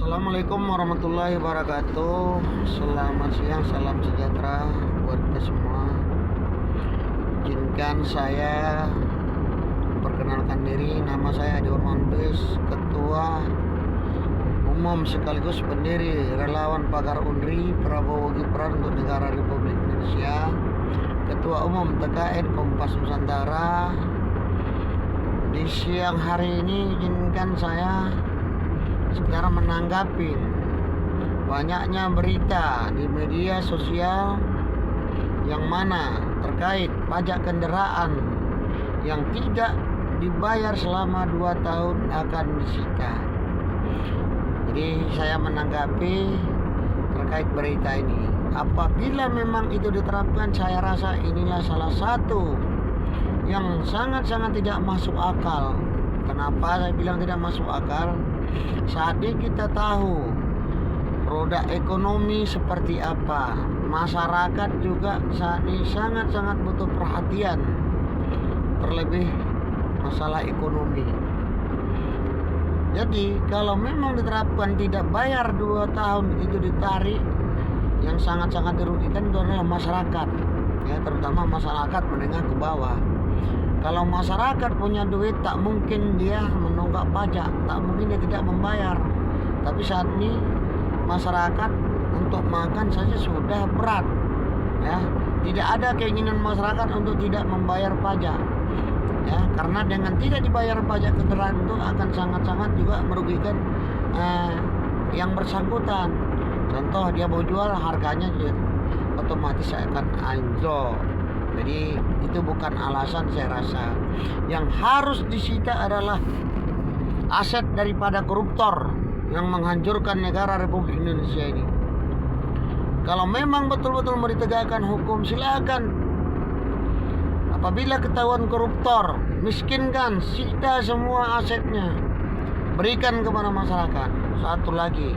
Assalamualaikum warahmatullahi wabarakatuh. Selamat siang, salam sejahtera buat kita semua. Izinkan saya perkenalkan diri. Nama saya Adi Ormanbes, Ketua Umum sekaligus pendiri Relawan Pagar Unri Prabowo Gibran untuk Negara Republik Indonesia, Ketua Umum TKN Kompas Nusantara. Di siang hari ini izinkan saya sekarang menanggapi banyaknya berita di media sosial yang mana terkait pajak kendaraan yang tidak dibayar selama 2 tahun akan disita. Jadi saya menanggapi terkait berita ini. Apabila memang itu diterapkan, saya rasa inilah salah satu yang sangat-sangat tidak masuk akal. Kenapa saya bilang tidak masuk akal? Saat ini kita tahu roda ekonomi seperti apa. Masyarakat juga saat ini sangat-sangat butuh perhatian, terlebih masalah ekonomi. Jadi kalau memang diterapkan tidak bayar 2 tahun itu ditarik, yang sangat-sangat dirugikan itu adalah masyarakat, ya, terutama masyarakat menengah ke bawah. Kalau masyarakat punya duit, tak mungkin dia menunggak pajak, tak mungkin dia tidak membayar. Tapi saat ini masyarakat untuk makan saja sudah berat, ya. Tidak ada keinginan masyarakat untuk tidak membayar pajak, ya, karena dengan tidak dibayar pajak kendaraan itu akan sangat-sangat juga merugikan yang bersangkutan. Contoh, dia mau jual, harganya otomatis akan anjlok. Jadi itu bukan alasan, saya rasa. Yang harus disita adalah aset daripada koruptor yang menghancurkan negara Republik Indonesia ini. Kalau memang betul-betul mau ditegakkan hukum, silakan. Apabila ketahuan koruptor, miskinkan, sita semua asetnya, berikan kepada masyarakat. Satu lagi,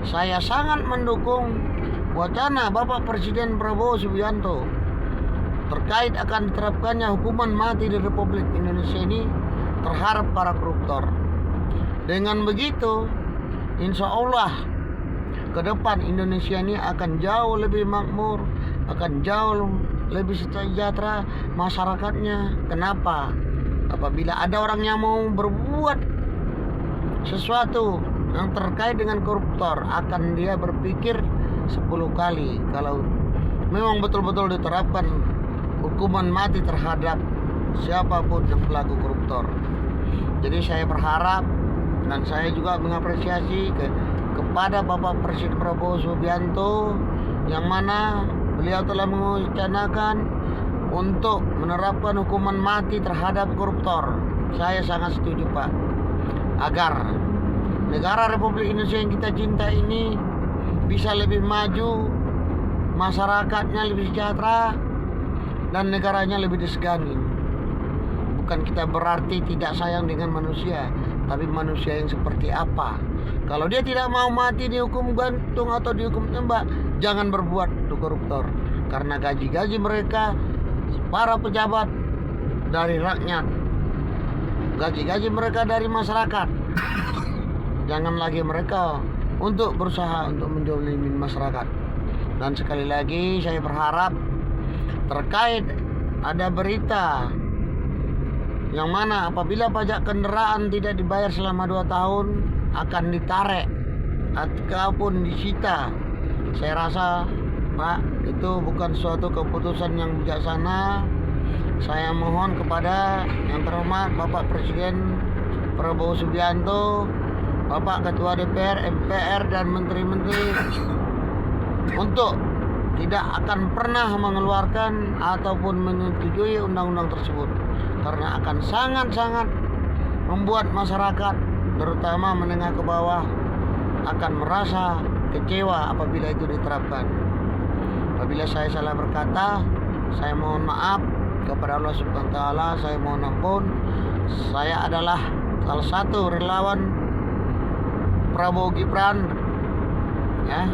saya sangat mendukung wacana Bapak Presiden Prabowo Subianto terkait akan diterapkannya hukuman mati di Republik Indonesia ini terhadap para koruptor. Dengan begitu, insya Allah ke depan Indonesia ini akan jauh lebih makmur, akan jauh lebih sejahtera masyarakatnya. Kenapa? Apabila ada orang yang mau berbuat sesuatu yang terkait dengan koruptor, akan dia berpikir 10 kali kalau memang betul-betul diterapkan hukuman mati terhadap siapapun yang pelaku koruptor. Jadi saya berharap dan saya juga mengapresiasi kepada Bapak Presiden Prabowo Subianto, yang mana beliau telah mewacanakan untuk menerapkan hukuman mati terhadap koruptor. Saya sangat setuju, Pak, agar negara Republik Indonesia yang kita cinta ini bisa lebih maju, masyarakatnya lebih sejahtera, dan negaranya lebih disegani. Bukan kita berarti tidak sayang dengan manusia, tapi manusia yang seperti apa. Kalau dia tidak mau mati dihukum gantung atau dihukum tembak, jangan berbuat untuk koruptor. Karena gaji-gaji mereka, para pejabat, dari rakyat, gaji-gaji mereka dari masyarakat. Jangan lagi mereka untuk berusaha untuk menzalimi masyarakat. Dan sekali lagi saya berharap terkait ada berita yang mana apabila pajak kendaraan tidak dibayar selama 2 tahun akan ditarik ataupun disita. Saya rasa, Pak, itu bukan suatu keputusan yang bijaksana. Saya mohon kepada yang terhormat Bapak Presiden Prabowo Subianto, Bapak Ketua DPR, MPR, dan Menteri-Menteri untuk tidak akan pernah mengeluarkan ataupun menyetujui undang-undang tersebut, karena akan sangat-sangat membuat masyarakat terutama menengah ke bawah akan merasa kecewa apabila itu diterapkan. Apabila saya salah berkata, saya mohon maaf kepada Allah Subhanahu wa taala, saya mohon ampun. Saya adalah salah satu relawan Prabowo Gibran, ya,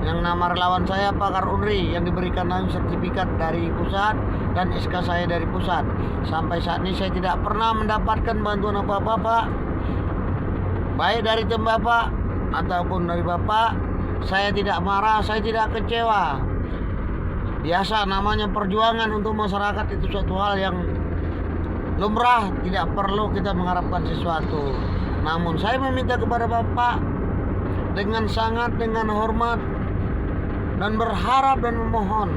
yang nama relawan saya Pagar Unri, yang diberikan sertifikat dari pusat dan SK saya dari pusat. Sampai saat ini saya tidak pernah mendapatkan bantuan apa-apa, Pak, baik dari tim Bapak ataupun dari Bapak, saya tidak marah, saya tidak kecewa. Biasa, namanya perjuangan untuk masyarakat itu suatu hal yang lumrah, tidak perlu kita mengharapkan sesuatu. Namun saya meminta kepada Bapak dengan hormat dan berharap dan memohon,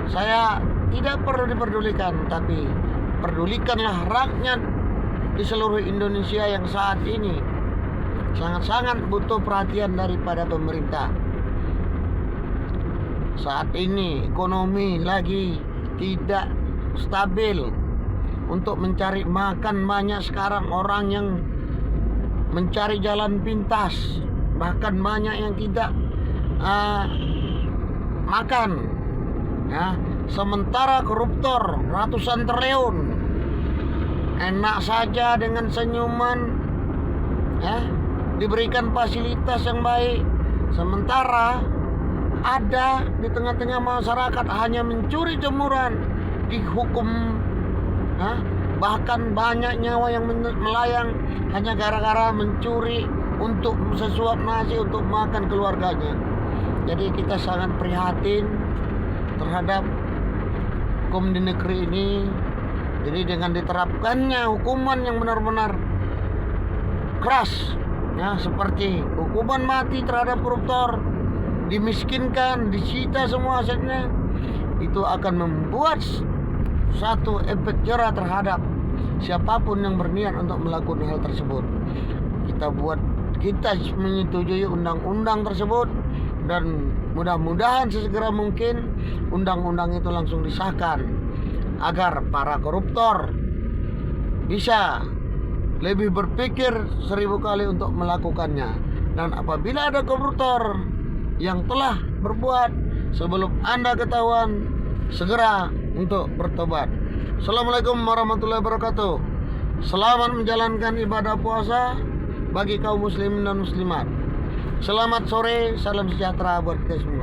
saya tidak perlu diperdulikan, tapi perdulikanlah rakyat di seluruh Indonesia yang saat ini sangat-sangat butuh perhatian daripada pemerintah. Saat ini ekonomi lagi tidak stabil. Untuk mencari makan banyak sekarang orang yang mencari jalan pintas, bahkan banyak yang tidak makan, ya. Sementara koruptor ratusan triliun enak saja dengan senyuman, ya, diberikan fasilitas yang baik, sementara ada di tengah-tengah masyarakat hanya mencuri jemuran, dihukum, bahkan banyak nyawa yang melayang hanya gara-gara mencuri untuk sesuap nasi untuk makan keluarganya. Jadi kita sangat prihatin terhadap hukum di negeri ini. Jadi dengan diterapkannya hukuman yang benar-benar keras, ya, seperti hukuman mati terhadap koruptor, dimiskinkan, disita semua asetnya, itu akan membuat satu efek jerah terhadap siapapun yang berniat untuk melakukan hal tersebut. Kita menyetujui undang-undang tersebut, dan mudah-mudahan sesegera mungkin undang-undang itu langsung disahkan agar para koruptor bisa lebih berpikir 1000 kali untuk melakukannya. Dan apabila ada koruptor yang telah berbuat sebelum Anda ketahuan, segera untuk bertobat. Assalamualaikum warahmatullahi wabarakatuh. Selamat menjalankan ibadah puasa bagi kaum muslimin dan muslimat. Selamat sore, salam sejahtera buat kita semua.